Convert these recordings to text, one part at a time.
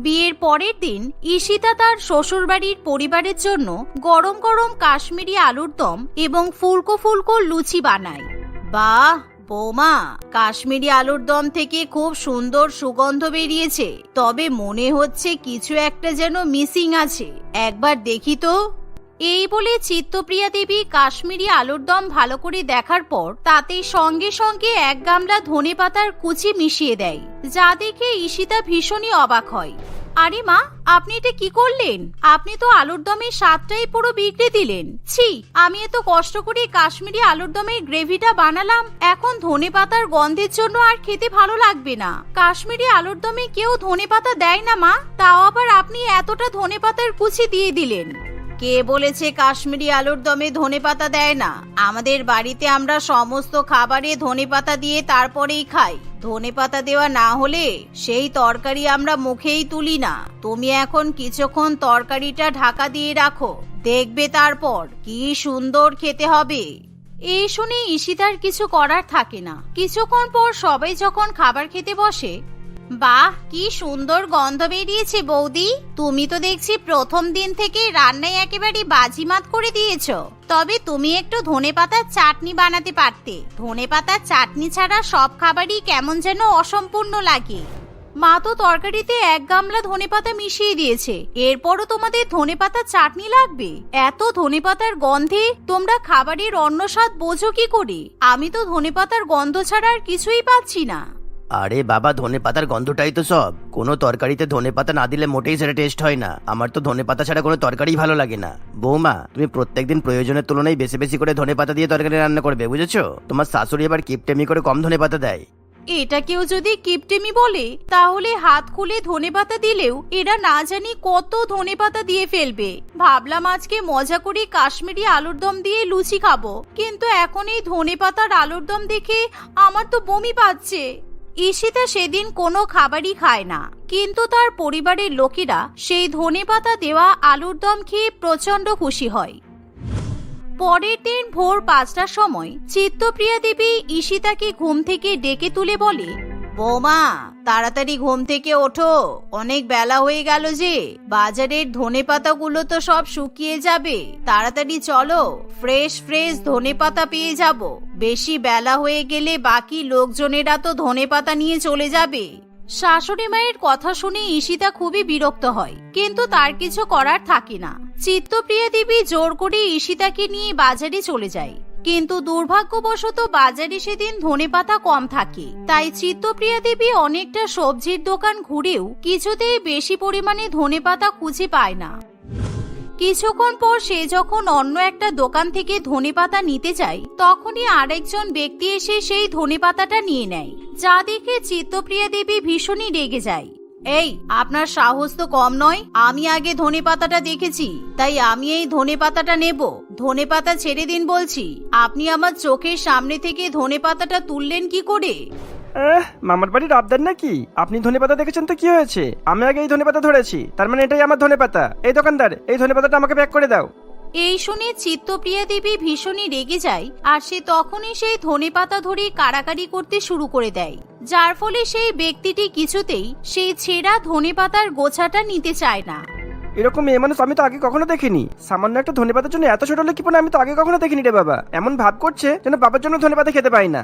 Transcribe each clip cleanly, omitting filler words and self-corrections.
বিয়ের পরের দিন ঈশিতা তার শ্বশুরবাড়ির পরিবারের জন্য গরম গরম কাশ্মীরি আলুর দম এবং ফুলকো ফুলকো লুচি বানায়। বাহ বৌমা, কাশ্মীরি আলুর দম থেকে খুব সুন্দর সুগন্ধ বেরিয়েছে, তবে মনে হচ্ছে কিছু একটা যেন মিসিং আছে, একবার দেখি তো। এই বলে চিত্তপ্রিয়া দেবী কাশ্মীরি আলুর দম ভালো করে দেখার পর তাতে সঙ্গে সঙ্গে 1 গামলা ধনেপাতার কুচি মিশিয়ে দেয়, যা দেখে ঈশিতা ভীষণই অবাক হয়। আরে মা, আপনি এটা কি করলেন? আপনি তো আলুর দমের স্বাদটাই পুরো বিগড়ে দিলেন। ছি, আমি এত কষ্ট করে কাশ্মীরি আলুর দমের গ্রেভিটা বানালাম, এখন ধনেপাতার গন্ধের জন্য আর খেতে ভালো লাগবে না। কাশ্মীরি আলুর দমে কেউ ধনেপাতা দেয় না মা, তাও আবার আপনি এতটা ধনেপাতার কুচি দিয়ে দিলেন। কে বলেছে কাশ্মীরি আলুর দমে ধনেপাতা দেয় না? আমাদের বাড়িতে আমরা সমস্ত খাবারে ধনেপাতা দিয়ে তারপরেই খাই। ধনেপাতা দেওয়া না হলে সেই তরকারি আমরা মুখেই তুলি না। তুমি এখন কিছুক্ষণ তরকারিটা ঢাকা দিয়ে রাখো, দেখবে তারপর কি সুন্দর খেতে হবে। এই শুনে ঈশিতার কিছু করার থাকে না। কিছুক্ষণ পর সবাই যখন খাবার খেতে বসে, বাহ, কি সুন্দর গন্ধ বেরিয়েছে বৌদি। তুমি তো দেখছি প্রথম দিন থেকে রান্নায় একেবারে বাজিমাত করে দিয়েছো। তবে তুমি একটু ধনেপাতার চাটনি বানাতে পারতে। ধনেপাতার চাটনি ছাড়া সব খাবারই কেমন যেন অসম্পূর্ণ লাগে। মা তো তরকারিতে 1 গামলা ধনেপাতা মিশিয়ে দিয়েছে, এরপরও তোমাদের ধনেপাতার চাটনি লাগবে? এত ধনেপাতার গন্ধে তোমরা খাবারের অন্য স্বাদ বোঝো কি করে? আমি তো ধনেপাতার গন্ধ ছাড়া আর কিছুই পাচ্ছি না। আরে বাবা, ধনেপাতার গন্ধটাই তো সব। কোনো তরকারিতে ধনেপাতা না দিলে মোটেই সেটা টেস্ট হয় না। আমার তো ধনেপাতা ছাড়া কোনো তরকারি ভালো লাগে না। বৌমা, তুমি প্রত্যেকদিন প্রয়োজনের তুলনায় বেশি বেশি করে ধনেপাতা দিয়ে তরকারি রান্না করবে, বুঝেছো? তোমার শাশুড়ি এবার কিপটেমি করে কম ধনেপাতা দেয়। এটা কেউ যদি কিপটেমি বলে, তাহলে হাত খুলে ধনেপাতা দিলেও এরা না জানি কত ধনেপাতা দিয়ে ফেলবে। ভাবলাম আজকে মজা করে কাশ্মীরি আলুর দম দিয়ে লুচি খাবো, কিন্তু এখন এই ধনেপাতার আলুর দম দেখে আমার তো বমি পাচ্ছে। ঈশিতা সেদিন কোনো খাবারই খায় না, কিন্তু তার পরিবারের লোকেরা সেই ধনেপাতা দেওয়া আলুর দম খেয়ে প্রচন্ড খুশি হয়। পরের দিন ভোর 5টার সময় চিত্তপ্রিয়া দেবী ঈশিতাকে ঘুম থেকে ডেকে তুলে বলে, বৌমা, তাড়াতাড়ি ঘুম থেকে ওঠো, অনেক বেলা হয়ে গেল যে। বাজারের ধনেপাতাগুলো তো সব শুকিয়ে যাবে, তাড়াতাড়ি চলো, ফ্রেশ ফ্রেশ ধনেপাতা পেয়ে যাব। বেশি বেলা হয়ে গেলে বাকি লোকজনেরা তো ধনেপাতা নিয়ে চলে যাবে। শাশুড়ি মায়ের কথা শুনে ঈশিতা খুবই বিরক্ত হয়, কিন্তু তার কিছু করার থাকে না। চিত্তপ্রিয়া দেবী জোর করে ঈশিতাকে নিয়ে বাজারে চলে যায়, কিন্তু দুর্ভাগ্যবশত বাজারে সেদিন ধনেপাতা কম থাকে। তাই চিত্তপ্রিয়া দেবী অনেকটা সবজির দোকান ঘুরেও কিছুতেই বেশি পরিমাণে ধনেপাতা খুঁজে পায় না। কিছুক্ষণ পর সে যখন অন্য একটা দোকান থেকে ধনেপাতা নিতে যায়, তখনই আরেকজন ব্যক্তি এসে সেই ধনেপাতাটা নিয়ে নেয়, যা দেখে চিত্তপ্রিয়া দেবী ভীষণই রেগে যায়। এই, আপনার সাহস তো কম নয়। আমি আগে ধনেপাতাটা দেখেছি, তাই আমি এই ধনেপাতাটা নেব। ধনেপাতা ছেড়ে দিন বলছি। আপনি আমার চোখের সামনে থেকে ধনেপাতাটা তুললেন কি করে? মামার বাড়ির আবদার নাকি? আপনি ধনেপাতা দেখেছেন তো কি হয়েছে? আমি আগে এই ধনেপাতা ধরেছি, তার মানে এটাই আমার ধনেপাতা। এই দোকানদার, এই ধনেপাতাটা আমাকে প্যাক করে দাও। এই শুনে চিত্তপ্রিয়া দেবী ভীষণই রেগে যায়, আর সে তখনই সেই ধনেপাতা ধরে কাড়াকাড়ি করতে শুরু করে দেয়, যার ফলে সেই ব্যক্তিটি কিছুতেই সেই ছেঁড়া ধনেপাতার গোছাটা নিতে চায় না। এরকম মেয়ে মানুষ আমি তো আগে কখনো দেখিনি। সামান্য একটা ধনেপাতার জন্য এত ছোট লোকিপনা আমি তো আগে কখনো দেখিনি রে বাবা। এমন ভাব করছে যেন বাবার জন্য ধনেপাতা খেতে পাই না।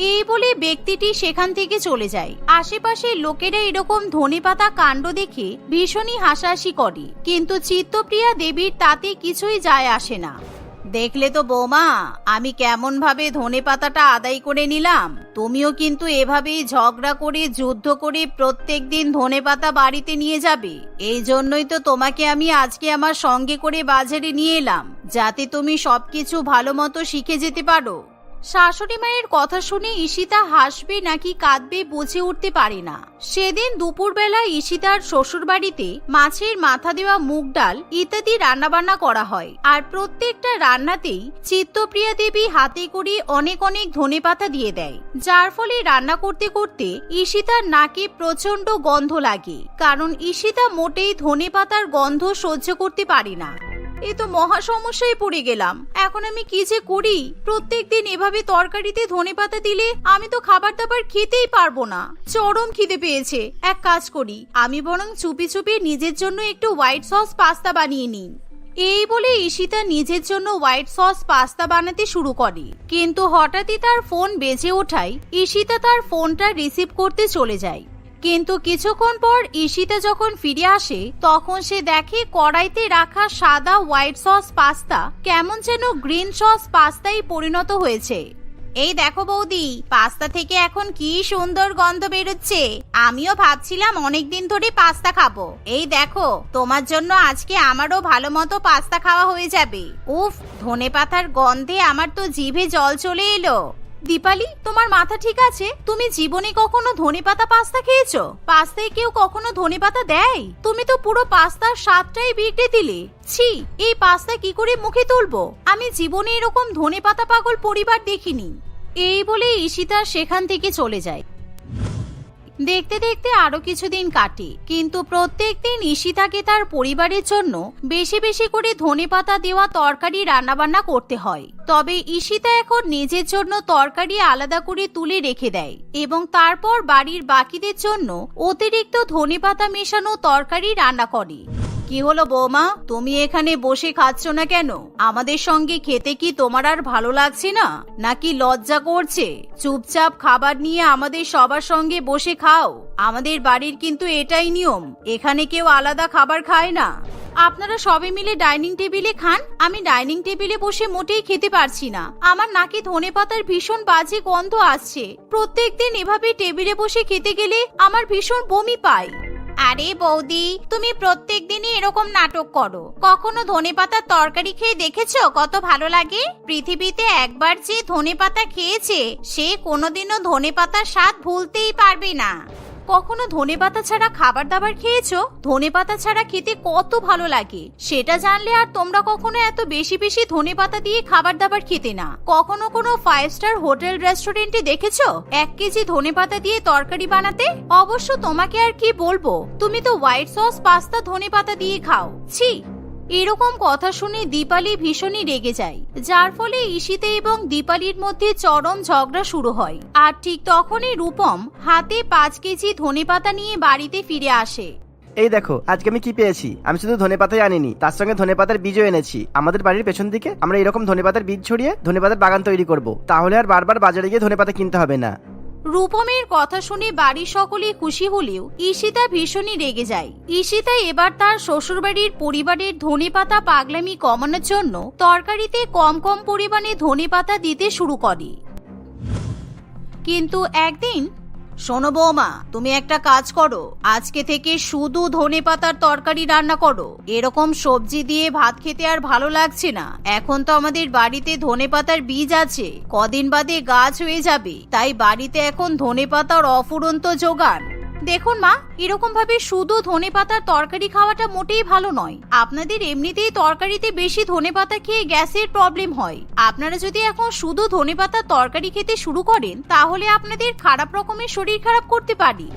এই বলে ব্যক্তিটি সেখান থেকে চলে যায়। আশেপাশে লোকেরা এরকম ধনেপাতা কাণ্ড দেখে ভীষণই হাসাহাসি করে, কিন্তু চিত্তপ্রিয়া দেবীর তাতে কিছুই যায় আসে না। দেখলে তো বৌমা, আমি কেমন ভাবে ধনেপাতাটা আদায় করে নিলাম। তুমিও কিন্তু এভাবেই ঝগড়া করে যুদ্ধ করে প্রত্যেকদিন ধনেপাতা বাড়িতে নিয়ে যাবে। এই জন্যই তো তোমাকে আমি আজকে আমার সঙ্গে করে বাজারে নিয়ে এলাম, যাতে তুমি সবকিছু ভালো মতো শিখে যেতে পারো। শাশুড়ি মায়ের কথা শুনে ঈশিতা হাসবে নাকি কাঁদবে বুঝে উঠতে পারে না। সেদিন দুপুরবেলা ঈশিতার শ্বশুর বাড়িতে মাছের মাথা দেওয়া মুগ ডাল ইত্যাদি রান্নাবান্না করা হয়, আর প্রত্যেকটা রান্নাতেই চিত্তপ্রিয়া দেবী হাতে করে অনেক অনেক ধনেপাতা দিয়ে দেয়, যার ফলে রান্না করতে করতে ঈশিতার নাকে প্রচন্ড গন্ধ লাগে, কারণ ঈশিতা মোটেই ধনেপাতার গন্ধ সহ্য করতে পারে না। এ তো মহা সমস্যায় পড়ে গেলাম। এখন আমি কি যে করি? প্রত্যেকদিন এভাবে তরকারিতে ধনেপাতা দিলে আমি তো খাবার দাবার খেতেই পারবো না। চরম খিদে পেয়েছে। এক কাজ করি, আমি বরং চুপি চুপি নিজের জন্য একটু হোয়াইট সস পাস্তা বানিয়ে নিই। এই বলে ঈশিতা নিজের জন্য হোয়াইট সস পাস্তা বানাতে শুরু করে। কিন্তু হঠাৎই তার ফোন বেজে ওঠায় ঈশিতা তার ফোনটা রিসিভ করতে চলে যায়। কিন্তু কিছুক্ষণ পর ঈশিতা যখন ফিরে আসে তখন সে দেখে কড়াইতে রাখা সাদা হোয়াইট সস পাস্তা কেমন যেন গ্রিন সস পাস্তায় পরিণত হয়েছে। এই দেখো বৌদি, পাস্তা থেকে এখন কি সুন্দর গন্ধ বেরোচ্ছে। আমিও ভাবছিলাম অনেকদিন ধরে পাস্তা খাবো। এই দেখো, তোমার জন্য আজকে আমারও ভালো মতো পাস্তা খাওয়া হয়ে যাবে। উফ, ধনেপাতার গন্ধে আমার তো জিভে জল চলে এলো। দীপালি, তোমার মাথা ঠিক আছে? তুমি জীবনে কখনো ধনেপাতা পাস্তা খেয়েছো? পাস্তায় কেউ কখনো ধনেপাতা দেয়? তুমি তো পুরো পাস্তার স্বাদটাই বিগড়ে দিলে। ছি, এই পাস্তা কি করে মুখে তুলবো? আমি জীবনে এরকম ধনেপাতা পাগল পরিবার দেখিনি। এই বলে ঈশিতা সেখান থেকে চলে যায়। দেখতে দেখতে আরো কিছুদিন কাটে, কিন্তু প্রত্যেকদিন ঈশিতাকে তার পরিবারের জন্য বেশি বেশি করে ধনেপাতা দেওয়া তরকারি রান্নাবান্না করতে হয়। তবে ঈশিতা এখন নিজের জন্য তরকারি আলাদা করে তুলে রেখে দেয় এবং তারপর বাড়ির বাকিদের জন্য অতিরিক্ত ধনেপাতা মেশানো তরকারি রান্না করে। কি হলো বৌমা, তুমি এখানে বসে খাচ্ছ না কেন? আমাদের সঙ্গে খেতে কি তোমার আর ভালো লাগছে না, নাকি লজ্জা করছে? চুপচাপ খাবার নিয়ে আমাদের সবার সঙ্গে বসে খাও। আমাদের বাড়ির কিন্তু এটাই নিয়ম, এখানে কেউ আলাদা খাবার খায় না। আপনারা সবাই মিলে ডাইনিং টেবিলে খান। আমি ডাইনিং টেবিলে বসে মোটেই খেতে পারছি না। আমার নাকে ধনেপাতার ভীষণ বাজে গন্ধ আসছে। প্রত্যেকদিন এভাবে টেবিলে বসে খেতে গেলে আমার ভীষণ বমি পায়। আরে বৌদি, তুমি প্রত্যেকদিনই এরকম নাটক করো। কখনো ধনেপাতার তরকারি খেয়ে দেখেছো কত ভালো লাগে? পৃথিবীতে একবার যে ধনেপাতা খেয়েছে সে কোনোদিনও ধনেপাতার স্বাদ ভুলতেই পারবে না। কখনো ধনেপাতা ছাড়া খাবার দাবার খেয়েছো? ধনেপাতা ছাড়া খেতে কত ভালো লাগে সেটা জানলে আর তোমরা কখনো এত বেশি বেশি ধনেপাতা দিয়ে খাবার দাবার খেতে না। কখনো কোনো 5 স্টার হোটেল রেস্টুরেন্টে দেখেছো 1 কেজি ধনেপাতা দিয়ে তরকারি বানাতে? অবশ্য তোমাকে আর কি বলবো, তুমি তো হোয়াইট সস পাস্তা ধনেপাতা দিয়ে খাও। ছি! এরকম কথা শুনে দীপালি ভীষণই রেগে যায়, যার ফলে ঈশিতা এবং দীপালির মধ্যে চরম ঝগড়া শুরু হয়। আর ঠিক তখনই রূপম হাতে 5 কেজি ধনেপাতা নিয়ে বাড়িতে ফিরে আসে। এই দেখো, আজকে আমি কি পেয়েছি। আমি শুধু ধনেপাতাই আনিনি, তার সঙ্গে ধনেপাতার বীজও এনেছি। আমাদের বাড়ির পেছন দিকে আমরা এরকম ধনেপাতার বীজ ছড়িয়ে ধনেপাতার বাগান তৈরি করব। তাহলে আর বারবার বাজারে গিয়ে ধনেপাতা কিনতে হবে না। রূপমের কথা শুনে বাড়ির সকলে খুশি হলেও ঈশিতা ভীষণই রেগে যায়। ঈশিতা এবার তার শ্বশুরবাড়ির পরিবারের ধনেপাতা পাগলামি কমানোর জন্য তরকারিতে কম কম পরিমাণে ধনেপাতা দিতে শুরু করে। কিন্তু একদিন, শোনো বৌমা, তুমি একটা কাজ করো, আজকে থেকে শুধু ধনেপাতার তরকারি রান্না করো। এরকম সবজি দিয়ে ভাত খেতে আর ভালো লাগছে না। এখন তো আমাদের বাড়িতে ধনেপাতার বীজ আছে, কদিন বাদে গাছ হয়ে যাবে, তাই বাড়িতে এখন ধনেপাতার অফুরন্ত জোগান। দেখুন মা, এরকম ভাবে শুধু ধনেপাতার তরকারি খাওয়াটা মোটেই ভালো নয়। আপনাদের এমনিতেই তরকারিতে বেশি ধনেপাতা খেয়ে গ্যাসের প্রবলেম হয়। আপনারা যদি এখন শুধু ধনেপাতার তরকারি খেতে শুরু করেন তাহলে আপনাদের খারাপ রকমের শরীর খারাপ করতে পারে।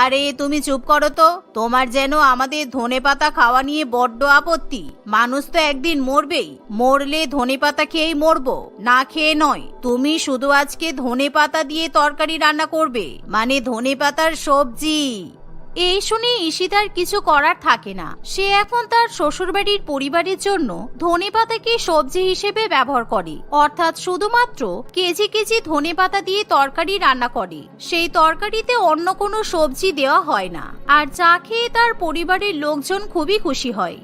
আরে তুমি চুপ করো তো, তোমার যেন আমাদের ধনেপাতা খাওয়া নিয়ে বড্ড আপত্তি। মানুষ তো একদিন মরবেই, মরলে ধনেপাতা খেয়েই মরবো, না খেয়ে নয়। তুমি শুধু আজকে ধনেপাতা দিয়ে তরকারি রান্না করবে, মানে ধনেপাতার সবজি। এই শুনে ঈশিতার কিছু করার থাকে না। সে এখন তার শ্বশুরবাড়ির পরিবারের জন্য ধনেপাতাকে সবজি হিসেবে ব্যবহার করে, অর্থাৎ শুধুমাত্র কেজি কেজি ধনেপাতা দিয়ে তরকারি রান্না করে। সেই তরকারিতে অন্য কোনো সবজি দেওয়া হয় না, আর যা খেয়ে তার পরিবারের লোকজন খুবই খুশি হয়।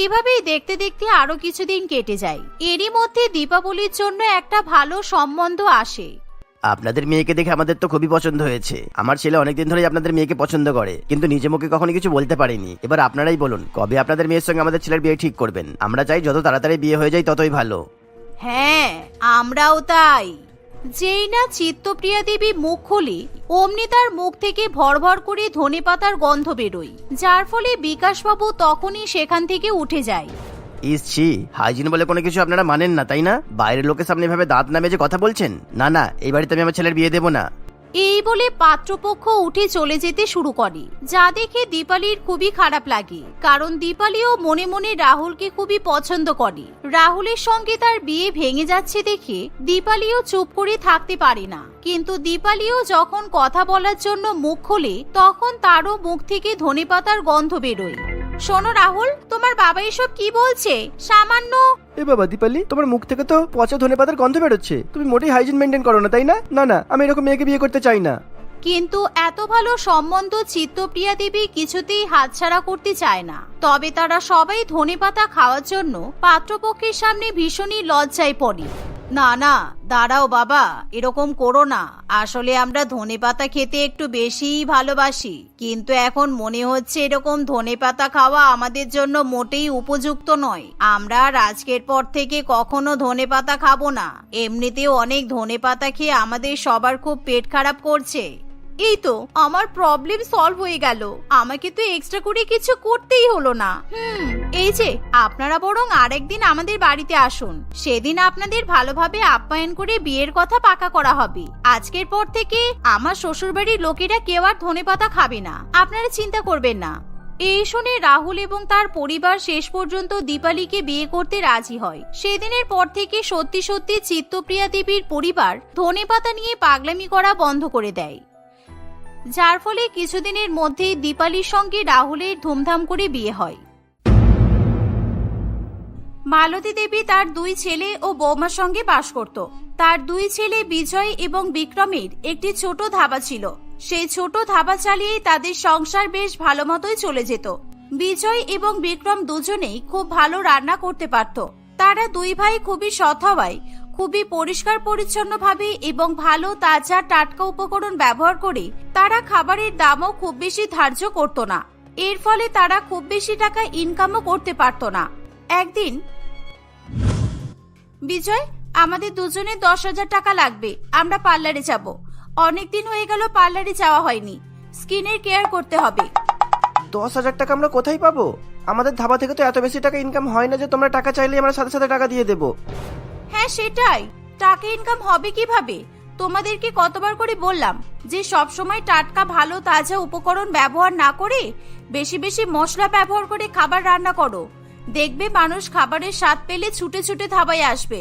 এভাবেই দেখতে দেখতে আরো কিছুদিন কেটে যায়। এরই মধ্যে দীপাবলির জন্য একটা ভালো সম্বন্ধ আসে। আপনাদের মেয়েকে দেখে আমাদের তো খুবই পছন্দ হয়েছে। আমার ছেলে অনেকদিন ধরেই আপনাদের মেয়েকে পছন্দ করে, কিন্তু নিজে মুখে কখনো কিছু বলতে পারেনি। এবার আপনারাই বলুন, কবে আপনাদের মেয়ের সঙ্গে আমাদের ছেলের বিয়ে ঠিক করবেন? আমরা চাই যত তাড়াতাড়ি বিয়ে হয়ে যায় ততই ভালো। হ্যাঁ, আমরাও তাই। যেই না চিত্তপ্রিয়া দেবী মুখ খুলি অমনি তার মুখ থেকে ভরভর করে ধনেপাতার গন্ধ বেরোয়, যার ফলে বিকাশবাবু তখনই সেখান থেকে উঠে যায়। ইসছি, হাইজিন বলে কোনো কিছু আপনারা মানেন না, তাই না? বাইরের লোকের সামনে ভাবে দাঁত নামে যে কথা বলছেন। না না, এই বাড়িতে আমি আমার ছেলের বিয়ে দেবো না। এই বলে পাত্রপক্ষ উঠে চলে যেতে শুরু করে, যা দেখে দীপালির খুবই খারাপ লাগে, কারণ দীপালিও মনে মনে রাহুলকে খুবই পছন্দ করে। রাহুলের সঙ্গে তার বিয়ে ভেঙে যাচ্ছে দেখে দীপালিও চুপ করে থাকতে পারে না, কিন্তু দীপালিও যখন কথা বলার জন্য মুখ খোলে তখন তারও মুখ থেকে ধনেপাতার গন্ধ বেরোয়। শোনো রাহুল, তোমার বাবা এসব কি বলছে? সামান্য এ বাবা দীপালি, তোমার মুখ থেকে তো পচা ধনেপাতার গন্ধ বেরোচ্ছে। তুমি মোটেই হাইজিন মেনটেন করো না, তাই না? না না, আমি এরকম মেয়েকে বিয়ে করতে চাই না। কিন্তু এত ভালো সম্বন্ধ চিত্তপ্রিয়া দেবী কিছুতেই হাতছাড়া করতে চায় না। তবে তারা সবাই ধনেপাতা খাওয়ার জন্য পাত্রপক্ষের সামনে ভীষণই লজ্জায় পড়ে। না না, দাঁড়াও বাবা, এরকম করো না। আসলে আমরা ধনেপাতা খেতে একটু বেশিই ভালোবাসি, কিন্তু এখন মনে হচ্ছে এরকম ধনেপাতা খাওয়া আমাদের জন্য মোটেই উপযুক্ত নয়। আমরা আর আজকের পর থেকে কখনো ধনেপাতা খাবো না। এমনিতেও অনেক ধনেপাতা খেয়ে আমাদের সবার খুব পেট খারাপ করছে। এই তো আমার প্রবলেম সলভ হয়ে গেল, আমাকে তো এক্সট্রা করে কিছু করতেই হলো না। এই যে আপনারা বরং আরেকদিন আমাদের বাড়িতে আসুন, সেদিন আপনাদের ভালোভাবে আপ্যায়ন করে বিয়ের কথা পাকা করা হবে। আজকের পর থেকে আমার শ্বশুরবাড়ির লোকেরা কেউ আর ধনেপাতা খাবে না, আপনারা চিন্তা করবেন না। এই শুনে রাহুল এবং তার পরিবার শেষ পর্যন্ত দীপালিকে বিয়ে করতে রাজি হয়। সেদিনের পর থেকে সত্যি সত্যি চিত্তপ্রিয়া দেবীর পরিবার ধনেপাতা নিয়ে পাগলামি করা বন্ধ করে দেয়, যার ফলে কিছুদিনের মধ্যেই দীপালির সঙ্গে রাহুলের ধুমধাম করে বিয়ে হয়। মালতী দেবী তার 2 ছেলে ও বৌমার সঙ্গে বাস করত। তার 2 ছেলে বিজয় এবং বিক্রমের একটি ছোট ধাবা ছিল। সেই ছোট ধাবা চালিয়েই তাদের সংসার বেশ ভালো মতোই চলে যেত। বিজয় এবং বিক্রম দুজনেই খুব ভালো রান্না করতে পারত। তারা 2 ভাই খুবই সৎ হওয়ায় খুবই পরিষ্কার পরিচ্ছন্নভাবে এবং ভালো তাজা টাটকা উপকরণ ব্যবহার করে তারা খাবারের দামও খুব বেশি ধার্য করত না। এর ফলে তারা খুব বেশি টাকা ইনকামও করতে পারত না। একদিন, বিজয়, আমাদের দুজনের 10,000 টাকা লাগবে, আমরা পার্লারে যাব। অনেকদিন হয়ে গেল পার্লারে যাওয়া হয়নি, স্কিনের কেয়ার করতে হবে। 10,000 টাকা আমরা কোথায় পাবো? আমাদের ধাবা থেকে তো এত বেশি টাকা ইনকাম হয় না যে তোমরা টাকা চাইলে আমরা সাথে সাথে টাকা দিয়ে দেবো। হ্যাঁ সেটাই, টাকা ইনকাম হবে কিভাবে? তোমাদেরকে কতবার করে বললাম যে সব সময় টাটকা ভালো তাজা উপকরণ ব্যবহার না করে বেশি বেশি মশলা ব্যবহার করে খাবার রান্না করো, দেখবে মানুষ খাবারের স্বাদ পেলে ছুটে ছুটে ধাবায় আসবে।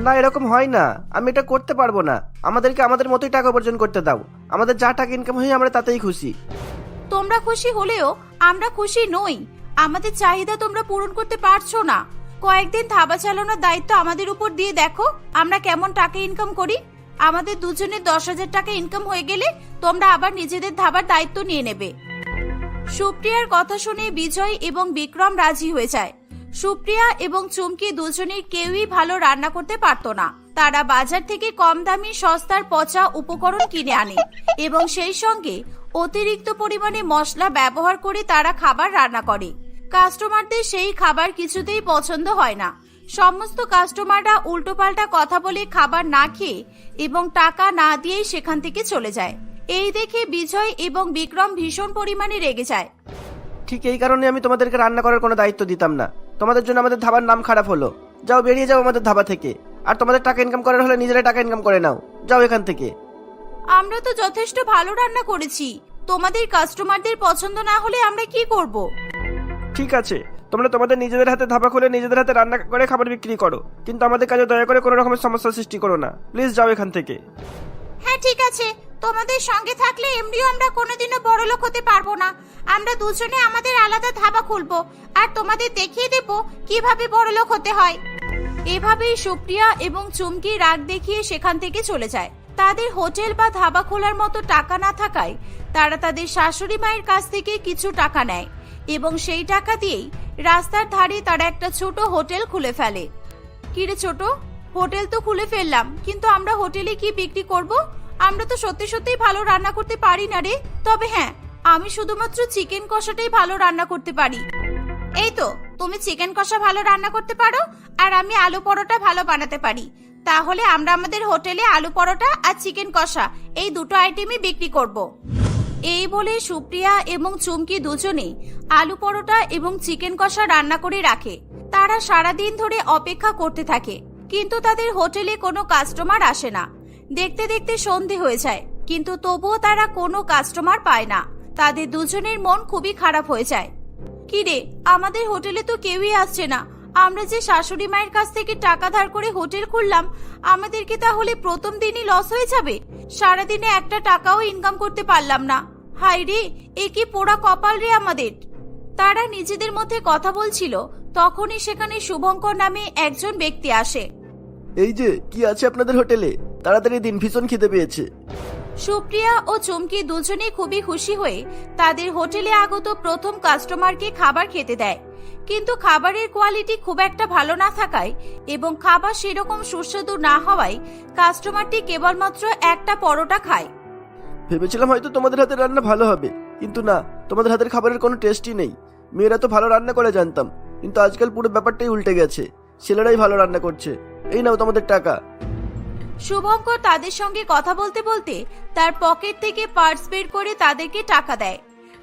না, এরকম হয় না, আমি এটা করতে পারবো না। আমাদেরকে আমাদের মতোই টাকা উপার্জন করতে দাও। আমাদের যা টাকা ইনকাম হয় আমরা তাতেই খুশি। তোমরা খুশি হলেও আমরা খুশি নই। আমাদের চাহিদা তোমরা পূরণ করতে পারছো না। কয়েকদিন ধাবা চালানোর দায়িত্ব আমাদের উপর দিয়ে দেখো আমরা কেমন টাকা ইনকাম করি। আমাদের দুজনের 10,000 টাকা ইনকাম হয়ে গেলে তোমরা আবার নিজেদের ধাবার দায়িত্ব নিয়ে নেবে। সুপ্রিয়ার কথা শুনে বিজয় এবং বিক্রম রাজি হয়ে যায়। সুপ্রিয়া এবং চুমকি দুজনের কেউই ভালো রান্না করতে পারতো না। তারা বাজার থেকে কম দামি সস্তার পচা উপকরণ কিনে আনে এবং সেই সঙ্গে অতিরিক্ত পরিমাণে মশলা ব্যবহার করে তারা খাবার রান্না করে। কাস্টমারদের সেই খাবার কিছুতেই পছন্দ হয় না। সমস্ত কাস্টমাররা উল্টোপাল্টা কথা বলে খাবার না খেয়ে এবং টাকা না দিয়েই সেখান থেকে চলে যায়। এই দেখে বিজয় এবং বিক্রম ভীষণ পরিমাণে রেগে যায়। ঠিক এই কারণে আমি তোমাদেরকে রান্না করার কোনো দায়িত্ব দিতাম না। তোমাদের জন্য আমাদের ধাবার নাম খারাপ হলো। যাও, বেরিয়ে যাও আমাদের ধাবা থেকে। আর তোমাদের টাকা ইনকাম করার হলে নিজেরা টাকা ইনকাম করে নাও, যাও এখান থেকে। আমরা তো যথেষ্ট ভালো রান্না করেছি, তোমাদের কাস্টমারদের পছন্দ না হলে আমরা কি করব? ঠিক আছে, তোমরা তোমাদের নিজেদের হাতে ধাবা খুলে নিজেদের হাতে রান্না করে খাবার বিক্রি করো, কিন্তু আমাদের কাজে দয়া করে কোনো রকমের সমস্যা সৃষ্টি করো না। প্লিজ যাও এখান থেকে। হ্যাঁ ঠিক আছে, তোমাদের সঙ্গে থাকলে এমনিও আমরা কোনোদিনও বড়লোক হতে পারবো না। আমরা দুজনে আমাদের আলাদা ধাবা খুলবো আর তোমাদের দেখিয়ে দেব কিভাবে বড়লোক হতে হয়। এভাবেই সুপ্রিয়া এবং চুমকি রাগ দেখিয়ে সেখান থেকে চলে যায়। তাদের হোটেল বা ধাবা খোলার মতো টাকা না থাকায় তারা তাদের শাশুড়ি মায়ের কাছ থেকে কিছু টাকা নেয় এবং সেই টাকা দিয়েই রাস্তার ধারে তারা একটা ছোট হোটেল খুলে ফেলে। কিরে ছোট, হোটেল তো খুলে ফেললাম, কিন্তু আমরা হোটেলে কি বিক্রি করব? আমরা তো সত্যি সত্যিই ভালো রান্না করতে পারি না রে। তবে হ্যাঁ, আমি শুধুমাত্র চিকেন কষাটাই ভালো রান্না করতে পারি। এই তো, তুমি চিকেন কষা ভালো রান্না করতে পারো আর আমি আলু পরোটা ভালো বানাতে পারি। তাহলে আমরা আমাদের হোটেলে আলু পরোটা আর চিকেন কষা এই দুটো আইটেমই বিক্রি করব। এই বলে সুপ্রিয়া এবং চুমকি দুজনেই আলু পরোটা এবং চিকেন কষা রান্না করে রাখে। তারা সারাদিন ধরে অপেক্ষা করতে থাকে, কিন্তু তাদের হোটেলে কোনো কাস্টমার আসে না। দেখতে দেখতে সন্ধে হয়ে যায়। কিন্তু তবুও তারা কোনো কাস্টমার পায় না। তাদের দুজনের মন খুবই খারাপ হয়ে যায়। কিরে, আমাদের হোটেলে তো কেউই আসছে না। আমরা যে শাশুড়ি মায়ের কাছ থেকে টাকা ধার করে হোটেল খুললাম, আমাদেরকে তাহলে প্রথম দিনই লস হয়ে যাবে। সারাদিনে একটা টাকাও ইনকাম করতে পারলাম না। হায় রে, এ কি পোড়া কপাল রে আমাদের। তারা নিজেদের মধ্যে কথা বলছিল, তখনই সেখানে শুভঙ্কর নামে একজন ব্যক্তি আসে। এই যে, কি আছে আপনাদের হোটেলে? তাড়াতাড়ি দিন, ভীষণ খিদে পেয়েছে। সুপ্রিয়া ও চুমকি দুজনেই খুবই খুশি হয়ে তাদের হোটেলে আগত প্রথম কাস্টমারকে খাবার খেতে দেয়। কিন্তু খাবারের কোয়ালিটি খুব একটা ভালো না থাকায় এবং খাবার সেরকম সুস্বাদু না হওয়ায় কাস্টমারটি কেবলমাত্র একটা পরোটা খায়। ভেবেছিলাম হয়তো তোমাদের হাতের রান্না ভালো হবে, কিন্তু না, তোমাদের হাতের খাবারের কোনো টেস্টই নেই। মেয়েরা তো ভালো রান্না করে জানতাম, কিন্তু আজকাল পুরো ব্যাপারটাই উল্টে গেছে। ছেলেরাই ভালো রান্না করছে। এই নাও তোমাদের টাকা। শুভঙ্কর তাদের সঙ্গে কথা বলতে বলতে তার পকেট থেকে পার্স বের করে তাদেরকে টাকা দেয়।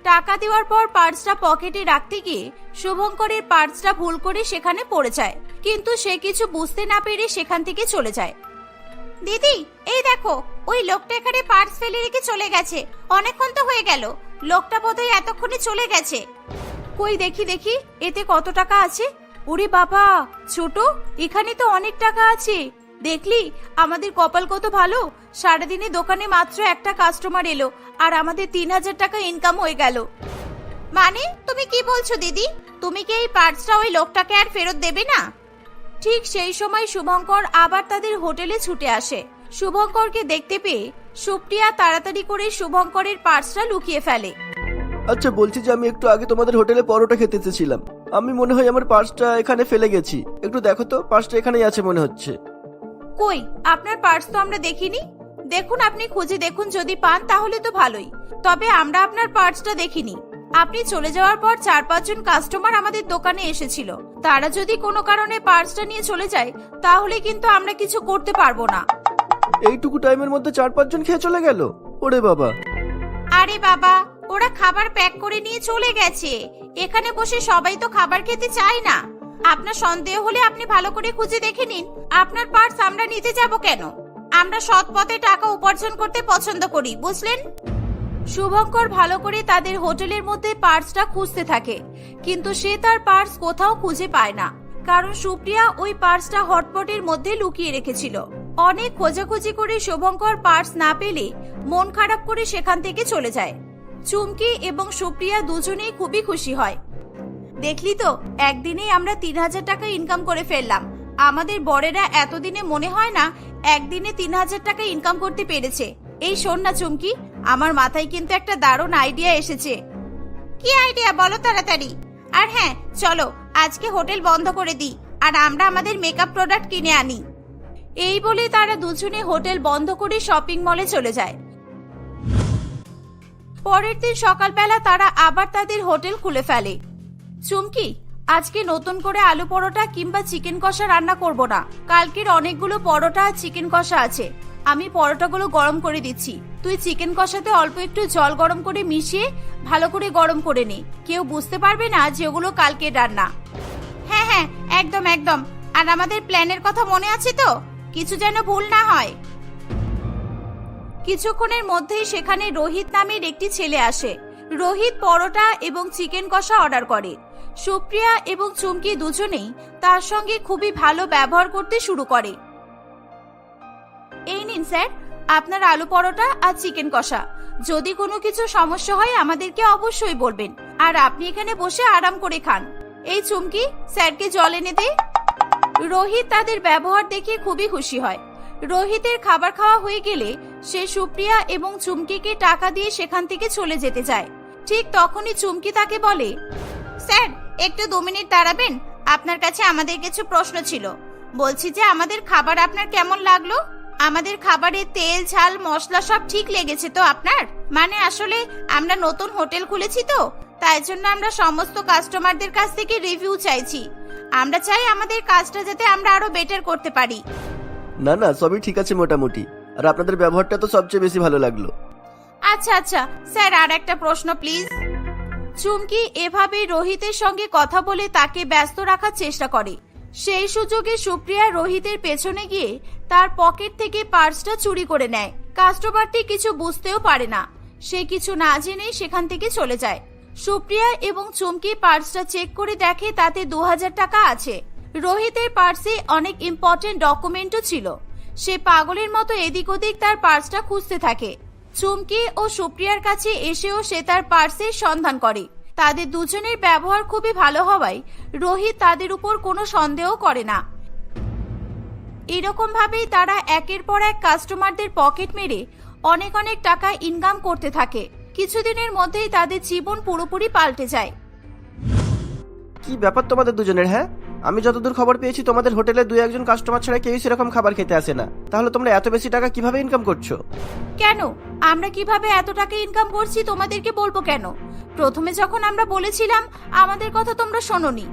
টাকা দেওয়ার পর পার্সটা পকেটে রাখতে গিয়ে শুভঙ্করের পার্সটা ভুল করে সেখানে পড়ে যায়, কিন্তু সে কিছু বুঝতে না পেরে সেখান থেকে চলে যায়। দিদি, এই দেখো, ওই লোকটা এখানে পার্স ফেলে রেখে চলে গেছে। অনেকক্ষণ তো হয়ে গেল, লোকটা বোধহয় এতক্ষণে চলে গেছে। কই দেখি দেখি, এতে কত টাকা আছে? ওরে বাবা, ছোট, এখানে তো অনেক টাকা আছে। দেখলি আমাদের কপাল কত ভালো, সারাদিনে দোকানে মাত্র একটা কাস্টমার এলো আর আমাদের 3000 টাকা ইনকাম হয়ে গেল। মানে তুমি কি বলছো দিদি? তুমি কি এই পার্সটা ওই লোকটাকে আর ফেরত দেবে না? ঠিক সেই সময় শুভঙ্কর আবার তাদের হোটেলে ছুটে আসে। শুভঙ্করকে দেখতে পেয়ে সুপ্রিয়া তাড়াতাড়ি করে শুভঙ্করের পার্সটা লুকিয়ে ফেলে। আচ্ছা, বলছি যে আমি একটু আগে তোমাদের হোটেলে পরোটা খেতে এসেছিলাম। আমি মনে হয় আমার পার্সটা এখানে ফেলে গেছি। একটু দেখো তো, পার্সটা এখানেই আছে মনে হচ্ছে। কই, আপনার পার্স তো আমরা দেখিনি। দেখুন, আপনি খুঁজে দেখুন, যদি পান তাহলে তো ভালোই, তবে আমরা আপনার পার্সটা দেখিনি। আপনি চলে যাওয়ার পর 4-5 জন কাস্টমার আমাদের দোকানে এসেছিল। তারা যদি কোনো কারণে পার্সটা নিয়ে চলে যায় তাহলে কিন্তু আমরা কিছু করতে পারবো না। এইটুকু টাইমের মধ্যে 4-5 জন খেয়ে চলে গেল? ওরে বাবা। আরে বাবা, ওরা খাবার প্যাক করে নিয়ে চলে গেছে। এখানে বসে সবাই তো খাবার খেতে চায় না। আপনার সন্দেহ হলে আপনি ভালো করে খুঁজে দেখে নিন। আপনার পার্স আমরা নিতে যাব কেন? আমরা সৎ পথে টাকা উপার্জন করতে পছন্দ করি, বুঝলেন? শুভঙ্কর ভালো করে তাদের হোটেলের মধ্যে পার্সটা খুঁজতে থাকে, কিন্তু সে তার পার্স কোথাও খুঁজে পায় না, কারণ সুপ্রিয়া ওই পার্সটা হটপটের মধ্যে লুকিয়ে রেখেছিল। অনেক খোঁজাখুঁজি করে শুভঙ্কর পার্স না পেলে মন খারাপ করে সেখান থেকে চলে যায়। চুমকি এবং সুপ্রিয়া দুজনেই খুবই খুশি হয়। দেখলি তো, একদিনেই আমরা 3000 টাকা ইনকাম করে ফেললাম। আমাদের বড়েরা এতদিনে মনে হয় না একদিনে 3000 টাকা ইনকাম করতে পেরেছে। এই শোন না চুমকি, আমার মাথায় কিন্তু একটা দারুণ আইডিয়া এসেছে। কি আইডিয়া বলো তাড়াতাড়ি। আর হ্যাঁ, চলো আজকে হোটেল বন্ধ করে দিই আর আমরা আমাদের মেকআপ প্রোডাক্ট কিনে আনি। এই বলে তারা দুজনে হোটেল বন্ধ করে শপিং মলে চলে যায়। পরের দিন সকালবেলা তারা আবার তাদের হোটেল খুলে ফেলে। চুমকি, আজকে নতুন করে আলু পরোটা কিংবা চিকেন কষা রান্না করব না। কালকের অনেকগুলো পরোটা আর চিকেন কষা আছে। আমি পরোটাগুলো গরম করে দিচ্ছি, তুই চিকেন কষাতে অল্প একটু জল গরম করে মিশিয়ে ভালো করে গরম করে নে। কেউ বুঝতে পারবে না যে ওগুলো কালকের রান্না। হ্যাঁ হ্যাঁ, একদম একদম। আর আমাদের প্ল্যানের কথা মনে আছে তো? কিছু যেন ভুল না হয়। কিছুক্ষণের মধ্যেই সেখানে রোহিত নামের একটি ছেলে আসে। রোহিত পরোটা এবং চিকেন কষা অর্ডার করে। সুপ্রিয়া এবং চুমকি দুজনেই তার সঙ্গে খুবই ভালো ব্যবহার করতে শুরু করে। এই নিন স্যার, আপনার আলু পরোটা আর চিকেন কষা। যদি কোনো কিছু সমস্যা হয় আমাদেরকে অবশ্যই বলবেন, আর আপনি এখানে বসে আরাম করে খান। এই চুমকি, স্যারকে জল এনে দে। রোহিত তাদের ব্যবহার দেখে খুবই খুশি হয়। রোহিতের খাবার খাওয়া হয়ে গেলে সে সুপ্রিয়া এবং চুমকিকে টাকা দিয়ে সেখান থেকে চলে যেতে চায়। ঠিক তখনই চুমকি তাকে বলে, স্যার একটু 2 মিনিট দাঁড়াবেন? আপনার কাছে আমাদের কিছু প্রশ্ন ছিল। বলছি যে আমাদের খাবার আপনার কেমন লাগলো? আমাদের খাবারে তেল ঝাল মশলা সব ঠিক লেগেছে তো আপনার? মানে আসলে আমরা নতুন হোটেল খুলেছি তো, তাই জন্য আমরা সমস্ত কাস্টমারদের কাছ থেকে রিভিউ চাইছি। আমরা চাই আমাদের কাজটা যাতে আমরা আরো বেটার করতে পারি। না না, সবই ঠিক আছে মোটামুটি। আর আপনাদের ব্যবহারটা তো সবচেয়ে বেশি ভালো লাগলো। আচ্ছা আচ্ছা স্যার, আর একটা প্রশ্ন প্লিজ। চুমকি এভাবে রোহিতের সঙ্গে কথা বলে তাকে ব্যস্ত রাখার চেষ্টা করে। সেই সুযোগে সুপ্রিয়া রোহিতের পেছনে গিয়ে তার পকেট থেকে পার্সটা চুরি করে নেয়। কাস্টমারটি কিছু বুঝতেও পারে না, সে কিছু না জেনেই সেখান থেকে চলে যায়। সুপ্রিয়া এবং চুমকি পার্সটা চেক করে দেখে তাতে 2000 টাকা আছে। রোহিতের পার্সে অনেক ইম্পর্টেন্ট ডকুমেন্টও ছিল। সে পাগলের মতো এদিক ওদিক তার পার্সটা খুঁজতে থাকে। চুমকি ও সুপ্রিয়ার কাছে এসেও সে তার পার্সের সন্ধান করে। তাদের দুজনের ব্যবহার খুবই ভালো হওয়ায় রোহিত তাদের উপর কোনো সন্দেহ করে না। এরকম ভাবেই তারা একের পর এক কাস্টমারদের পকেট মেরে অনেক অনেক টাকা ইনকাম করতে থাকে। কিছুদিনের মধ্যেই তাদের জীবন পুরোপুরি পাল্টে যায়। কি ব্যাপার তোমাদের দুজনের? হ্যাঁ, আমি যতদূর খবর পেয়েছি তোমাদের হোটেলে 2-1 কাস্টমার ছাড়া কেউই সেরকম খাবার খেতে আসে না। তাহলে তোমরা এত বেশি টাকা কিভাবে ইনকাম করছো? কেন, আমরা কিভাবে এত টাকা ইনকাম করছি তোমাদেরকে বলবো কেন? প্রথমে যখন আমরা বলেছিলাম আমাদের কথা তোমরা শোনোনি।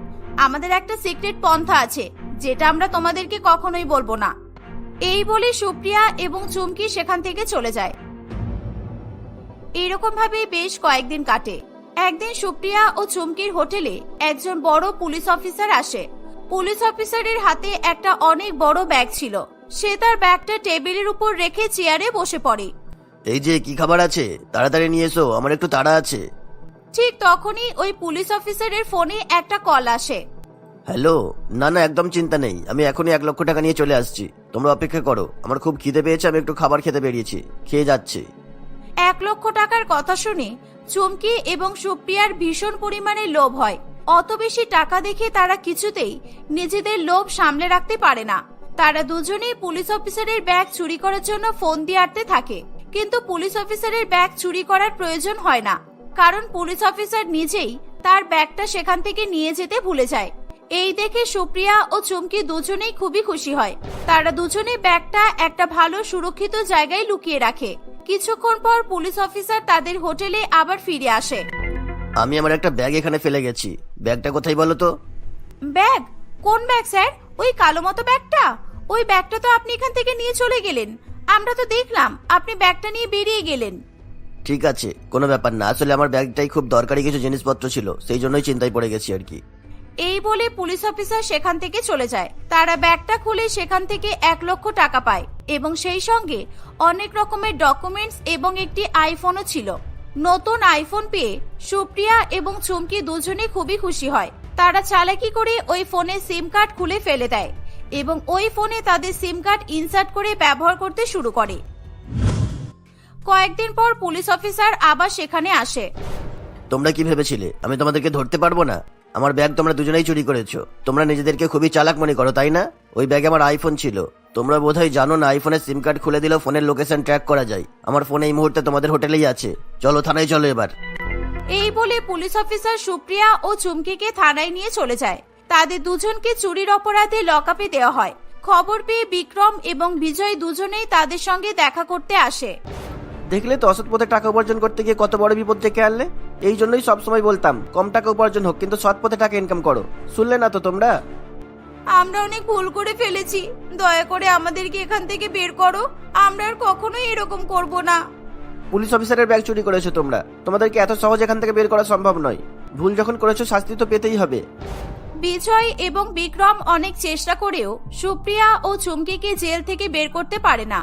আমাদের একটা সিক্রেট পন্থা আছে যেটা আমরা তোমাদেরকে কখনোই বলবো না। এই বলে সুপ্রিয়া এবং চুমকি সেখান থেকে চলে যায়। এরকম ভাবে বেশ কয়েকদিন কাটে। একদিন সুপ্রিয়া ও চুমকির হোটেলে একজন বড় পুলিশ অফিসার আসে। পুলিশ অফিসারের হাতে একটা অনেক বড় ব্যাগ ছিল। সে তার ব্যাগটা টেবিলের উপর রেখে চেয়ারে বসে পড়ে। এই যে কি খাবার আছে, তাড়াতাড়ি নিয়ে এসো, আমার একটু তাড়া আছে। ঠিক তখনই ওই পুলিশ অফিসারের ফোনে একটা কল আসে। হ্যালো, না না একদম চিন্তা নেই, আমি এখনই 1 লক্ষ টাকা নিয়ে চলে আসছি। তোমরা অপেক্ষা করো, আমার খুব খিদে পেয়েছে, আমি একটু খাবার খেতে বেরিয়েছি, খেয়ে যাচ্ছি। 1 লক্ষ টাকার কথা শুনে চুমকি এবং সুপ্রিয়ার ভীষণ পরিমাণে লোভ হয়। অত বেশি টাকা দেখে তারা কিছুতেই নিজেদের লোভ সামলে রাখতে পারে না। তারা দুজনেই পুলিশ অফিসারের ব্যাগ চুরি করার জন্য ফোন দিয়ে আটতে থাকে। কিন্তু পুলিশ অফিসারের ব্যাগ চুরি করার প্রয়োজন হয় না, কারণ পুলিশ অফিসার নিজেই তার ব্যাগটা সেখান থেকে নিয়ে যেতে ভুলে যায়। এই দেখে সুপ্রিয়া ও চুমকি দুজনেই খুবই খুশি হয়। তারা দুজনেই ব্যাগটা একটা ভালো সুরক্ষিত জায়গায় লুকিয়ে রাখে। কিছুক্ষণ পর পুলিশ অফিসার তাদের হোটেলে আবার ফিরে আসে। আমি আমার একটা ব্যাগ এখানে ফেলে গেছি, ব্যাগটা কোথায় বলো তো? ব্যাগ? কোন ব্যাগ স্যার? ওই কালো মতো ব্যাগটা? ওই ব্যাগটা তো আপনি এখান থেকে নিয়ে চলে গেলেন। আমরা তো দেখলাম আপনি ব্যাগটা নিয়ে বেরিয়ে গেলেন। ঠিক আছে, কোনো ব্যাপার না, আসলে আমার ব্যাগটাই খুব দরকারি কিছু জিনিসপত্র ছিল, সেই জন্যই চিন্তায় পড়ে গেছি আর কি। এই বলে পুলিশ অফিসার সেখান থেকে চলে যায়। তারা ব্যাগটা খুলে সেখান থেকে 1 লক্ষ টাকা পায় এবং সেই সঙ্গে অনেক রকমের ডকুমেন্টস এবং একটি আইফোনও ছিল। নতুন আইফোন পেয়ে সুপ্রিয়া এবং চুমকি দুজনে খুবই খুশি হয়। তারা চালাকি করে ওই ফোনে সিম কার্ড খুলে ফেলে দেয় এবং ওই ফোনে তাদের সিম কার্ড ইনসার্ট করে ব্যবহার করতে শুরু করে। কয়েকদিন পর পুলিশ অফিসার আবার সেখানে আসে। তোমরা কি ভেবেছিলে আমি তোমাদেরকে ধরতে পারবো না? আমার ব্যাগ তোমরা দুজনেই চুরি করেছো। তোমরা নিজেদেরকে খুবই চালাক মনে করো, তাই না? ওই ব্যাগে আমার আইফোন ছিল। তোমরা বোধহয় জানো না আইফোনের সিম কার্ড খুলে দিলেও ফোনের লোকেশন ট্র্যাক করা যায়। আমার ফোন এই মুহূর্তে তোমাদের হোটেলেই আছে। চলো থানায় চলো এবার। এই বলে পুলিশ অফিসার সুপ্রিয়া ও চুমকিকে থানায় নিয়ে চলে যায়। তাদের দুজনকে চুরির অপরাধে লকআপে দেওয়া হয়। খবর পেয়ে বিক্রম এবং বিজয় দুজনেই তাদের সঙ্গে দেখা করতে আসে। দেখলে তো অসৎ পথে টাকা উপার্জন করতে গিয়ে কত বড় বিপদ ডেকে আনলে। এই জন্যই সবসময় বলতাম কম টাকা উপার্জন হোক, কিন্তু সৎ পথে টাকা ইনকাম করো। শুনলে না তো তোমরা? আমরা অনেক ভুল করে ফেলেছি, দয়া করে আমাদেরকে এখান থেকে বের করো। আমরা আর কখনোই এরকম করব না। পুলিশ অফিসারের ব্যাগ চুরি করেছো তোমরা, তোমাদেরকে এত সহজ এখান থেকে বের করা সম্ভব নয়। ভুল যখন করেছো শাস্তি তো পেতেই হবে। বিজয় এবং বিক্রম অনেক চেষ্টা করেও সুপ্রিয়া ও চুমকিকে জেল থেকে বের করতে পারে না।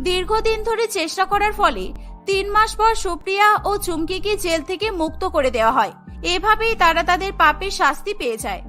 দীর্ঘদিন ধরে চেষ্টা করার ফলে 3 মাস পর সুপ্রিয়া ও চুমকিকে জেল থেকে মুক্ত করে দেওয়া হয়। এভাবেই তারা তাদের পাপের শাস্তি পেয়ে যায়।